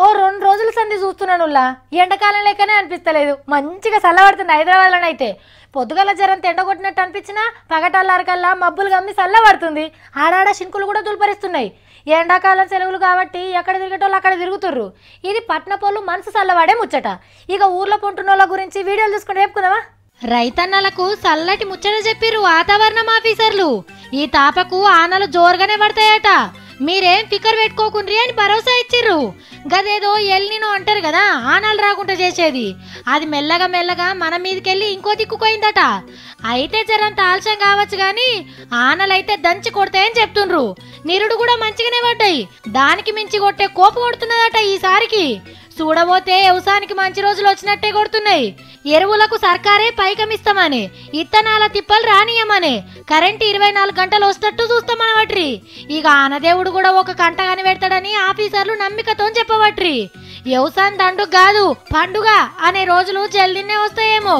ఓ 2 రోజుల సంధి చూస్తున్నానుల్లా ఎండాకాలం లెక్కనే అనిపిస్తలేదు. మంచిగా చల్లబడుతుంది హైదరాబాద్లోనైతే. పొద్దుగల జరం తెండగొట్టినట్టు అనిపించినా పగటల్లారకల్లా మబ్బులు గమ్మి చల్లబడుతుంది. ఆడాడ శింకులు కూడా దులిపరిస్తున్నాయి. ఎండాకాలం సెలవులు కాబట్టి ఎక్కడ తిరిగేటోళ్ళు అక్కడ తిరుగుతుర్రు. ఇది పట్నపోళ్ళు మనసు చల్లవాడే ముచ్చట. ఇక ఊర్లో పొంటున్నోళ్ళ గురించి వీడియోలు చూసుకుని రేపుకుందామా. రైతన్నలకు చల్లటి ముచ్చట చెప్పిర్రు వాతావరణం ఆఫీసర్లు. ఈ తాపకు ఆనలు జోరుగానే పడతాయట. మీరేం ఫికర్ పెట్టుకోకుండ్రి అని భరోసా ఇచ్చిర్రు. గదేదో ఎల్నినో అంటారు కదా, ఆనాలు రాకుండా చేసేది, అది మెల్లగా మెల్లగా మన మీదకెళ్ళి ఇంకో దిక్కుపోయిందట. అయితే జరంత ఆలస్యం కావచ్చు గాని ఆనలైతే దంచి కొడతాయని చెప్తుండ్రు. నిరుడు కూడా మంచిగానే పడ్డాయి. దానికి మించి కొట్టే కోపం కొడుతున్నదట ఈసారికి. చూడబోతే వ్యవసాయానికి మంచి రోజులు వచ్చినట్టే కొడుతున్నాయి. ఎరువులకు సర్కారే పైకమిస్తామని, ఇత్తనాల తిప్పలు రానియమని, కరెంట్ 24 గంటలు వస్తట్టు చూస్తామనవట్రి. ఇక ఆనదేవుడు కూడా ఒక కంట కాని పెడతాడని ఆఫీసర్లు నమ్మికతో చెప్పవట్రి. వ్యవసాయం దండుకు కాదు పండుగ అనే రోజులు జల్దినే వస్తాయేమో.